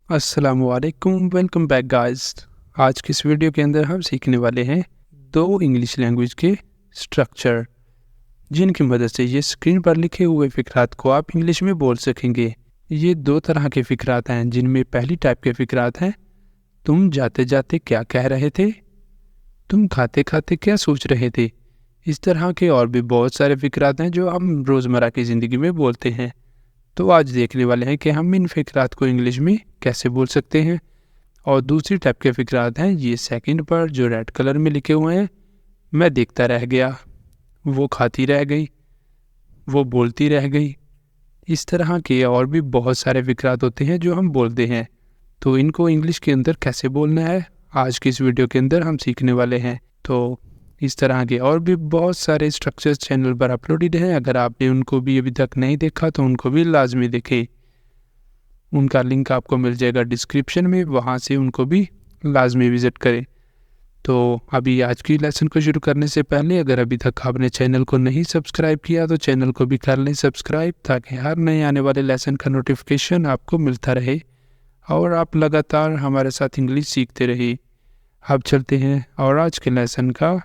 अस्सलामुअलैकुम, welcome back guys. आज की इस वीडियो के अंदर हम सीखने वाले हैं दो इंग्लिश लैंग्वेज के स्ट्रक्चर, जिनकी मदद से ये स्क्रीन पर लिखे हुए फ़िक्रात को आप इंग्लिश में बोल सकेंगे। ये दो तरह के फ़िक्रात हैं, जिनमें पहली टाइप के फ़िक्रात हैं तुम जाते जाते क्या कह रहे थे, तुम खाते खाते क्या सोच रहे थे। इस तरह के और भी बहुत सारे फ़िक्रात हैं जो हम रोज़मर्रा की ज़िंदगी में बोलते हैं। तो आज देखने वाले हैं कि हम इन फ़िक्रात को इंग्लिश में कैसे बोल सकते हैं। और दूसरी टाइप के फ़िक्रात हैं ये सेकंड पर जो रेड कलर में लिखे हुए हैं। मैं देखता रह गया, वो खाती रह गई, वो बोलती रह गई। इस तरह के और भी बहुत सारे फ़िक्रात होते हैं जो हम बोलते हैं। तो इनको इंग्लिश के अंदर कैसे बोलना है, आज की इस वीडियो के अंदर हम सीखने वाले हैं। तो इस तरह के और भी बहुत सारे स्ट्रक्चर्स चैनल पर अपलोडेड हैं। अगर आपने उनको भी अभी तक नहीं देखा तो उनको भी लाजमी देखें। उनका लिंक आपको मिल जाएगा डिस्क्रिप्शन में, वहाँ से उनको भी लाजमी विज़िट करें। तो अभी आज की लेसन को शुरू करने से पहले अगर अभी तक आपने चैनल को नहीं सब्सक्राइब किया तो चैनल को भी कर लें सब्सक्राइब, ताकि हर नए आने वाले लेसन का नोटिफिकेशन आपको मिलता रहे और आप लगातार हमारे साथ इंग्लिश सीखते रहे। अब चलते हैं और आज के लेसन का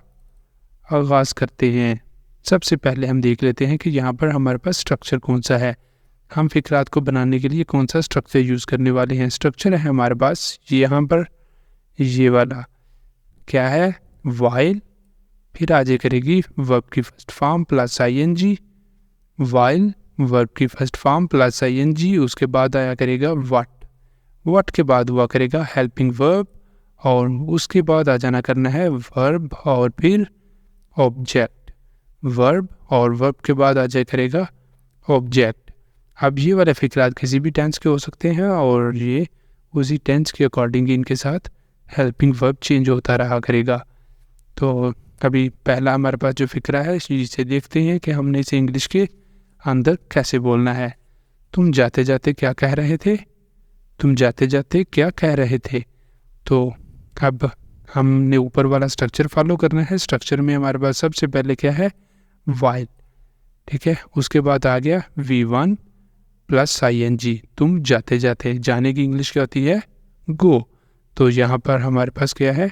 आगाज़ करते हैं। सबसे पहले हम देख लेते हैं कि यहाँ पर हमारे पास स्ट्रक्चर कौन सा है। हम फ़िक्रात को बनाने के लिए कौन सा स्ट्रक्चर यूज़ करने वाले हैं। स्ट्रक्चर है हमारे पास यहाँ पर ये वाला, क्या है, वाइल, फिर आगे करेगी वर्ब की first form plus ING, while verb की फर्स्ट फॉर्म प्लस आईएनजी, उसके बाद आया करेगा वट के बाद हुआ करेगा हेल्पिंग वर्ब, और उसके बाद आ जाना करना है वर्ब और फिर ऑब्जेक्ट। वर्ब और वर्ब के बाद आ जाए करेगा ऑब्जेक्ट। अब ये वाले फ़िक्रात किसी भी टेंस के हो सकते हैं और ये उसी टेंस के अकॉर्डिंग इनके साथ हेल्पिंग वर्ब चेंज होता रहा करेगा। तो अभी पहला हमारे पास जो फ़िक्रा है इसे देखते हैं कि हमने इसे इंग्लिश के अंदर कैसे बोलना है। तुम जाते जाते क्या कह रहे थे, तुम जाते जाते क्या कह रहे थे। तो अब हमने ऊपर वाला स्ट्रक्चर फॉलो करना है। स्ट्रक्चर में हमारे पास सबसे पहले क्या है, वाइल, ठीक है। उसके बाद आ गया V1 प्लस ING, तुम जाते जाते, जाने की इंग्लिश क्या होती है, गो। तो यहाँ पर हमारे पास क्या है,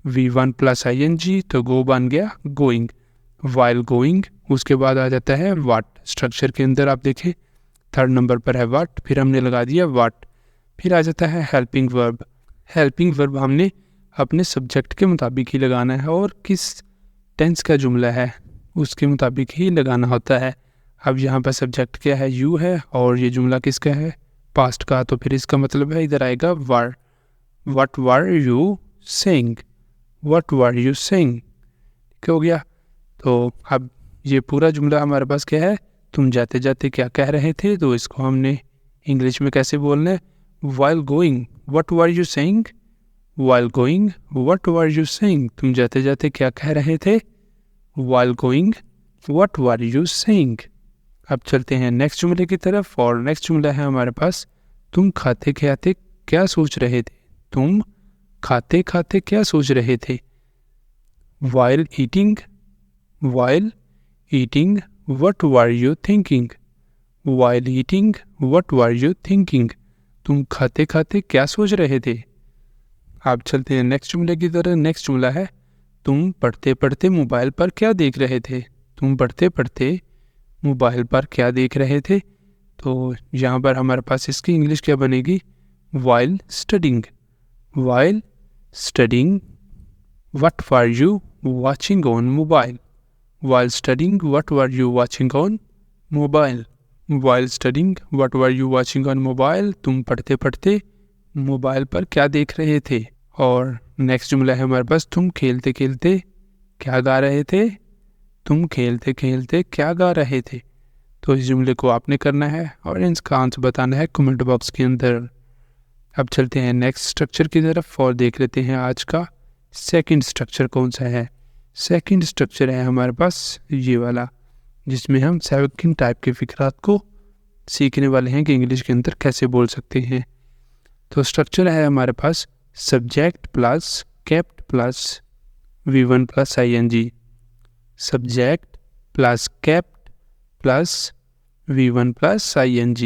V1 प्लस ING, तो गो बन गया गोइंग, वाइल गोइंग। उसके बाद आ जाता है वाट। स्ट्रक्चर के अंदर आप देखें थर्ड नंबर पर है वाट, फिर हमने लगा दिया वाट। फिर आ जाता है हेल्पिंग वर्ब। हेल्पिंग वर्ब हमने अपने सब्जेक्ट के मुताबिक ही लगाना है और किस टेंस का जुमला है उसके मुताबिक ही लगाना होता है। अब यहाँ पर सब्जेक्ट क्या है, यू है, और ये जुमला किसका है, पास्ट का। तो फिर इसका मतलब है इधर आएगा वर। Whatever you saying, whatever you saying, क्या हो गया। तो अब ये पूरा जुमला हमारे पास क्या है, तुम जाते जाते क्या कह रहे थे। तो इसको हमने इंग्लिश में कैसे बोलना है, while going what were you saying, while going what were you saying, तुम जाते जाते क्या कह रहे थे, while going what were you saying. अब चलते हैं नेक्स्ट जुमले की तरफ, और नेक्स्ट जुमला है हमारे पास, तुम खाते खाते क्या सोच रहे थे, तुम खाते खाते क्या सोच रहे थे। While eating what were you thinking, while eating what were you thinking, तुम खाते खाते क्या सोच रहे थे। अब चलते हैं नेक्स्ट जुमले की तरफ। नेक्स्ट जुमला है, तुम पढ़ते पढ़ते मोबाइल पर क्या देख रहे थे, तुम पढ़ते पढ़ते मोबाइल पर क्या देख रहे थे। तो यहाँ पर हमारे पास इसकी इंग्लिश क्या बनेगी, while studying what were you watching on mobile, while studying what were you watching on mobile, while studying what were you watching on mobile, तुम पढ़ते पढ़ते मोबाइल पर क्या देख रहे थे। और नेक्स्ट जुमला है हमारे पास, तुम खेलते खेलते क्या गा रहे थे, तुम खेलते खेलते क्या गा रहे थे। तो इस जुमले को आपने करना है और इसका आंसर बताना है कमेंट बॉक्स के अंदर। अब चलते हैं नेक्स्ट स्ट्रक्चर की तरफ और देख लेते हैं आज का सेकंड स्ट्रक्चर कौन सा है। सेकंड स्ट्रक्चर है हमारे पास ये वाला, जिसमें हम सेकंड टाइप के फ़िक्रात को सीखने वाले हैं कि इंग्लिश के अंदर कैसे बोल सकते हैं। तो स्ट्रक्चर है हमारे पास subject plus kept plus V1 plus ING, subject plus kept plus V1 plus ING।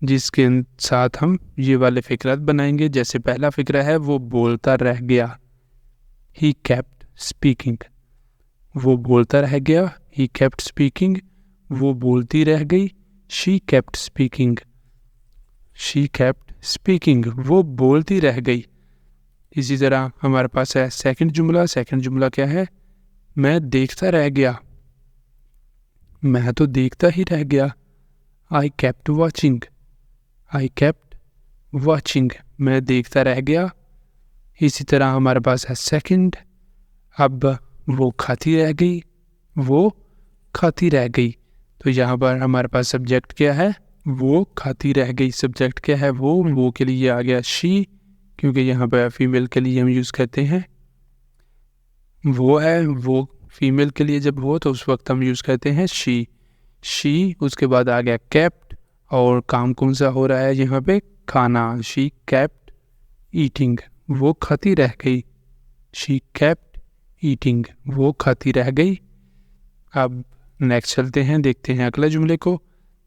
जिसके साथ हम ये वाले फ़िक्रात बनाएंगे। जैसे पहला फ़िक्रा है, वो बोलता रह गया, ही केप्ट स्पीकिंग। वो बोलता रह गया, ही केप्ट स्पीकिंग। वो बोलती रह गई, she kept speaking. She kept speaking, वो बोलती रह गई। इसी तरह हमारे पास है सेकंड जुमला। सेकंड जुमला क्या है? मैं देखता रह गया, मैं तो देखता ही रह गया। I kept watching, I kept watching, मैं देखता रह गया। इसी तरह हमारे पास है सेकंड, अब वो खाती रह गई, वो खाती रह गई। तो यहाँ पर हमारे पास सब्जेक्ट क्या है? वो खाती रह गई। सब्जेक्ट क्या है? वो के लिए आ गया शी, क्योंकि यहाँ पर फीमेल के लिए हम यूज़ करते हैं। वो है, वो फीमेल के लिए जब हो तो उस वक्त हम यूज़ करते हैं शी। उसके बाद आ गया केप्ट, और काम कौन सा हो रहा है यहाँ पे? खाना। शी केप्ट ईटिंग, वो खाती रह गई। शी केप्ट ईटिंग, वो खाती रह गई। अब नेक्स्ट चलते हैं, देखते हैं अगला जुमले को।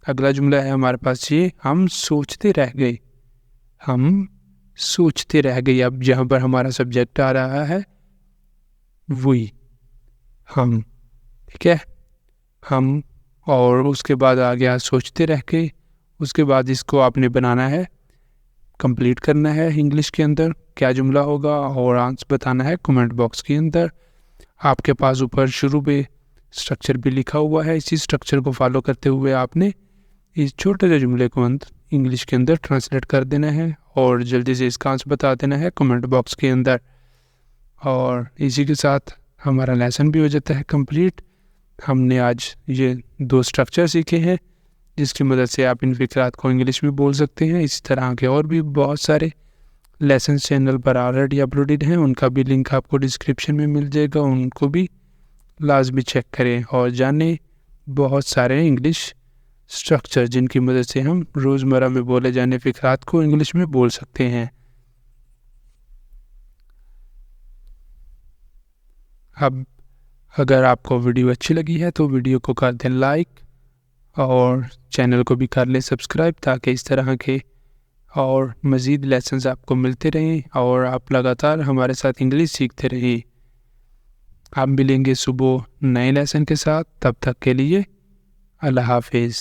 अगला जुमला है हमारे पास ये, हम सोचते रह गए, हम सोचते रह गए। अब यहाँ पर हमारा सब्जेक्ट आ रहा है वी, हम, ठीक है, हम, और उसके बाद आ गया सोचते रह गए। उसके बाद इसको आपने बनाना है, कंप्लीट करना है इंग्लिश के अंदर क्या जुमला होगा, और आंसर बताना है कमेंट बॉक्स के अंदर। आपके पास ऊपर शुरू में स्ट्रक्चर भी लिखा हुआ है, इसी स्ट्रक्चर को फॉलो करते हुए आपने इस छोटे से जुमले को इंग्लिश के अंदर ट्रांसलेट कर देना है, और जल्दी से इसका आंसर बता देना है कमेंट बॉक्स के अंदर। और इसी के साथ हमारा लेसन भी हो जाता है कंप्लीट। हमने आज ये 2 स्ट्रक्चर सीखे हैं, जिसकी मदद से आप इन फ़िक्रात को इंग्लिश में बोल सकते हैं। इस तरह के और भी बहुत सारे लेसन चैनल पर ऑलरेडी अपलोडेड हैं, उनका भी लिंक आपको डिस्क्रिप्शन में मिल जाएगा, उनको भी लाजमी चेक करें और जानें बहुत सारे इंग्लिश स्ट्रक्चर, जिनकी मदद से हम रोज़मर्रा में बोले जाने फ़िक्रात को इंग्लिश में बोल सकते हैं। अब अगर आपको वीडियो अच्छी लगी है तो वीडियो को कर दें लाइक, और चैनल को भी कर लें सब्सक्राइब, ताकि इस तरह के और मज़ीद लेसन्स आपको मिलते रहें और आप लगातार हमारे साथ इंग्लिश सीखते रहें। आप मिलेंगे सुबह नए लेसन के साथ, तब तक के लिए अल्लाह हाफिज़।